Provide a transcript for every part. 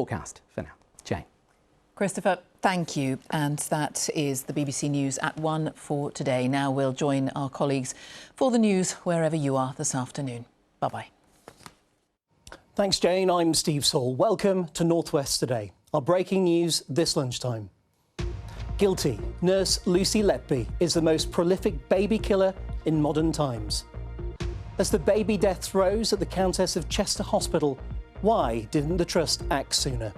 Forecast for now. Jane. Christopher, thank you. And that is the BBC News at 1 for today. Now we'll join our colleagues for the news wherever you are this afternoon. Bye-bye. Thanks, Jane. I'm Steve Saul. Welcome to North West Today. Our breaking news this lunchtime. Guilty. Nurse Lucy Letby is the most prolific baby killer in modern times. As the baby deaths rose at the Countess of Chester Hospital, why didn't the Trust act sooner?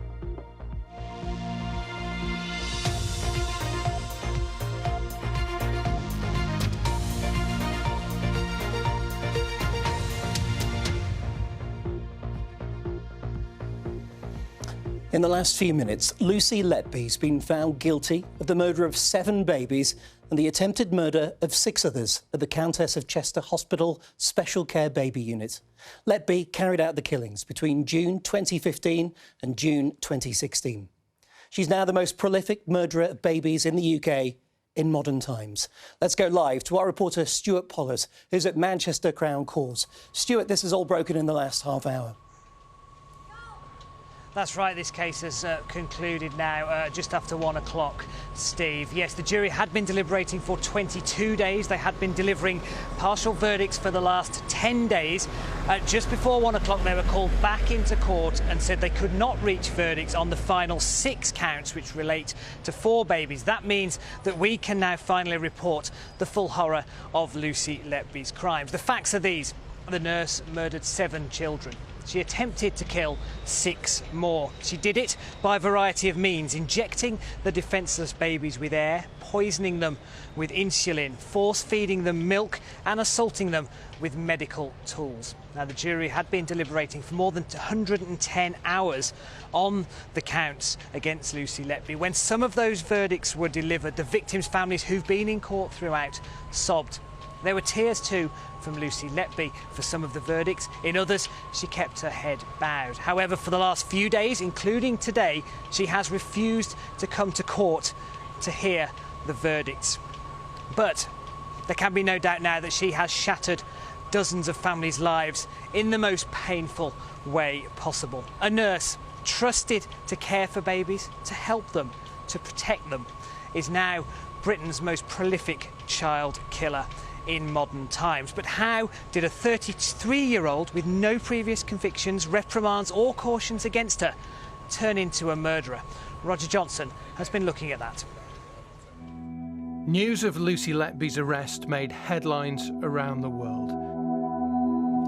In the last few minutes, Lucy Letby's been found guilty of the murder of 7 babies and the attempted murder of 6 others at the Countess of Chester Hospital Special Care Baby Unit. Letby carried out the killings between June 2015 and June 2016. She's now the most prolific murderer of babies in the UK in modern times. Let's go live to our reporter Stuart Pollard, who's at Manchester Crown Court. Stuart, this has all broken in the last half hour. That's right, this case has concluded now just after 1 o'clock, Steve. Yes, the jury had been deliberating for 22 days. They had been delivering partial verdicts for the last 10 days. Just before 1 o'clock, they were called back into court and said they could not reach verdicts on the final 6 counts, which relate to 4 babies. That means that we can now finally report the full horror of Lucy Letby's crimes. The facts are these. The nurse murdered 7 children. She attempted to kill 6 more. She did it by a variety of means, injecting the defenceless babies with air, poisoning them with insulin, force-feeding them milk and assaulting them with medical tools. Now, the jury had been deliberating for more than 110 hours on the counts against Lucy Letby. When some of those verdicts were delivered, the victims' families who've been in court throughout sobbed. There were tears too from Lucy Letby for some of the verdicts. In others, she kept her head bowed. However, for the last few days, including today, she has refused to come to court to hear the verdicts. But there can be no doubt now that she has shattered dozens of families' lives in the most painful way possible. A nurse trusted to care for babies, to help them, to protect them, is now Britain's most prolific child killer in modern times. But how did a 33-year-old with no previous convictions, reprimands or cautions against her turn into a murderer? Roger Johnson has been looking at that. News of Lucy Letby's arrest made headlines around the world.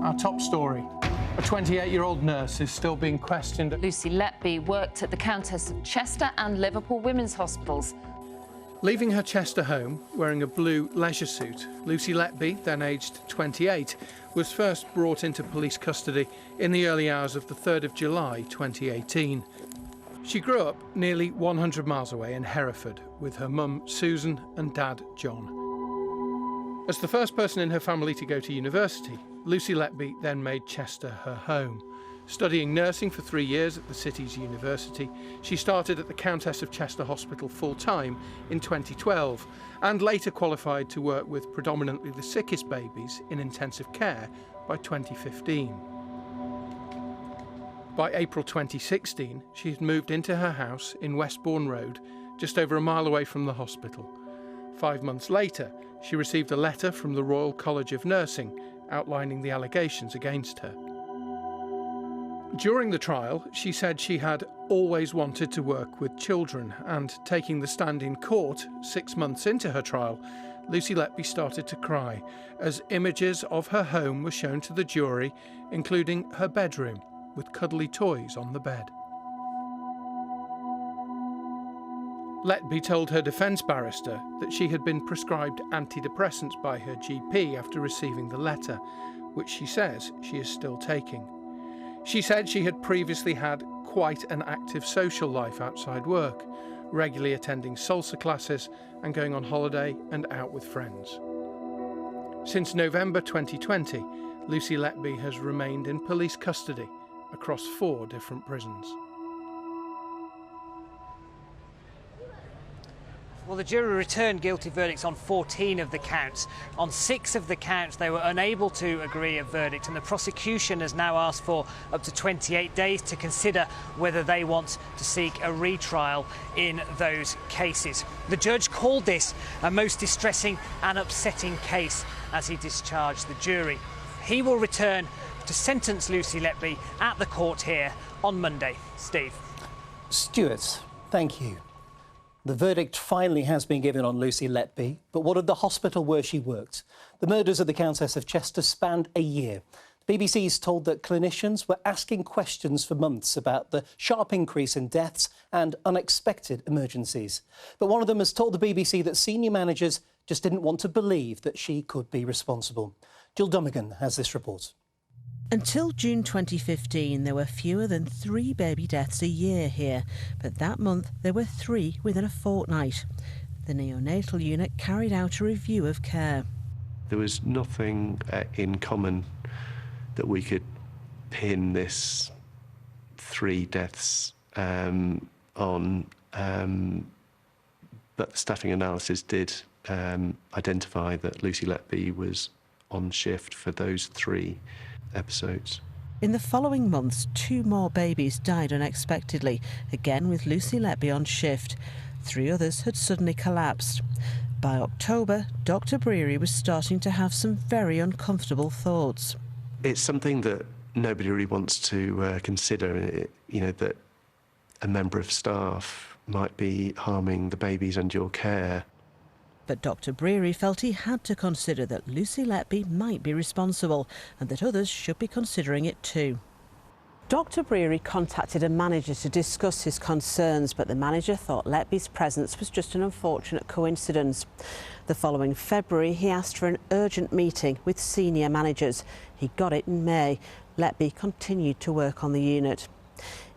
Our top story. A 28-year-old nurse is still being questioned. Lucy Letby worked at the Countess of Chester and Liverpool Women's Hospitals. Leaving her Chester home, wearing a blue leisure suit, Lucy Letby, then aged 28, was first brought into police custody in the early hours of the 3rd of July 2018. She grew up nearly 100 miles away in Hereford with her mum Susan and dad John. As the first person in her family to go to university, Lucy Letby then made Chester her home. Studying nursing for 3 years at the city's university, she started at the Countess of Chester Hospital full-time in 2012 and later qualified to work with predominantly the sickest babies in intensive care by 2015. By April 2016, she had moved into her house in Westbourne Road, just over a mile away from the hospital. 5 months later, she received a letter from the Royal College of Nursing outlining the allegations against her. During the trial, she said she had always wanted to work with children, and taking the stand in court 6 months into her trial, Lucy Letby started to cry as images of her home were shown to the jury, including her bedroom with cuddly toys on the bed. Letby told her defence barrister that she had been prescribed antidepressants by her GP after receiving the letter, which she says she is still taking. She said she had previously had quite an active social life outside work, regularly attending salsa classes and going on holiday and out with friends. Since November 2020, Lucy Letby has remained in police custody across 4 different prisons. Well, the jury returned guilty verdicts on 14 of the counts. On 6 of the counts, they were unable to agree a verdict, and the prosecution has now asked for up to 28 days to consider whether they want to seek a retrial in those cases. The judge called this a most distressing and upsetting case as he discharged the jury. He will return to sentence Lucy Letby at the court here on Monday. Steve. Stuart, thank you. The verdict finally has been given on Lucy Letby, but what of the hospital where she worked? The murders of the Countess of Chester spanned a year. The BBC's told that clinicians were asking questions for months about the sharp increase in deaths and unexpected emergencies. But one of them has told the BBC that senior managers just didn't want to believe that she could be responsible. Jill Dummigan has this report. Until June 2015, there were fewer than 3 baby deaths a year here, but that month there were 3 within a fortnight. The neonatal unit carried out a review of care. There was nothing in common that we could pin this 3 deaths on, but the staffing analysis did identify that Lucy Letby was on shift for those 3 episodes. In the following months, 2 more babies died unexpectedly, again with Lucy Letby on shift. 3 others had suddenly collapsed. By October, Dr. Breary was starting to have some very uncomfortable thoughts. It's something that nobody really wants to consider, that a member of staff might be harming the babies under your care. But Dr. Breary felt he had to consider that Lucy Letby might be responsible and that others should be considering it too. Dr. Breary contacted a manager to discuss his concerns, but the manager thought Letby's presence was just an unfortunate coincidence. The following February, he asked for an urgent meeting with senior managers. He got it in May. Letby continued to work on the unit.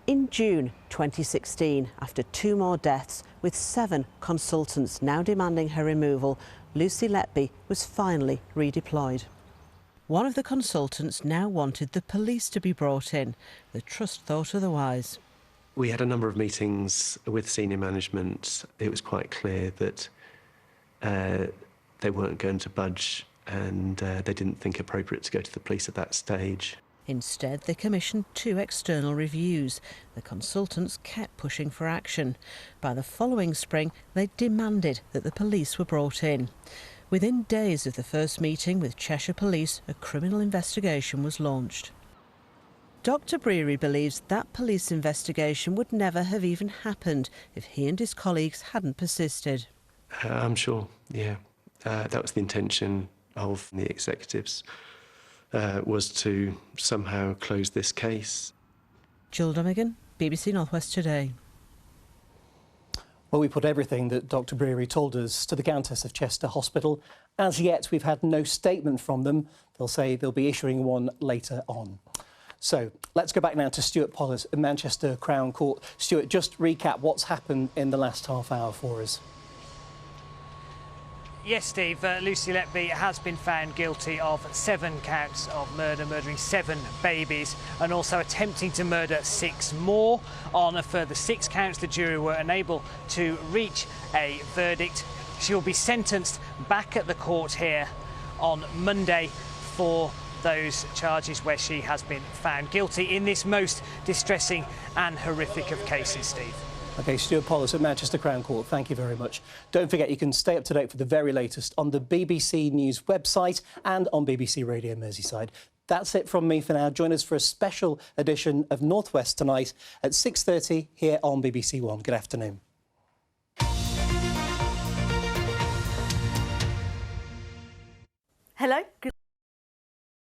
In June 2016, after 2 more deaths, with 7 consultants now demanding her removal, Lucy Letby was finally redeployed. One of the consultants now wanted the police to be brought in. The Trust thought otherwise. We had a number of meetings with senior management. It was quite clear that they weren't going to budge, and they didn't think appropriate to go to the police at that stage. Instead, they commissioned 2 external reviews. The consultants kept pushing for action. By the following spring, they demanded that the police were brought in. Within days of the first meeting with Cheshire Police, a criminal investigation was launched. Dr. Breary believes that police investigation would never have even happened if he and his colleagues hadn't persisted. I'm sure, yeah. That was the intention of the executives. Was to somehow close this case. Jill Dummigan, BBC North West Today. Well, we put everything that Dr. Breary told us to the Countess of Chester Hospital. As yet, we've had no statement from them. They'll say they'll be issuing one later on. So let's go back now to Stuart Pollard at Manchester Crown Court. Stuart, just recap what's happened in the last half hour for us. Yes, Steve, Lucy Letby has been found guilty of 7 counts of murder, murdering 7 babies, and also attempting to murder 6 more. On a further 6 counts, the jury were unable to reach a verdict. She will be sentenced back at the court here on Monday for those charges where she has been found guilty in this most distressing and horrific of cases, Steve. OK, Stuart Pollard at Manchester Crown Court, thank you very much. Don't forget, you can stay up to date for the very latest on the BBC News website and on BBC Radio Merseyside. That's it from me for now. Join us for a special edition of North West tonight at 6:30 here on BBC One. Good afternoon. Hello. Good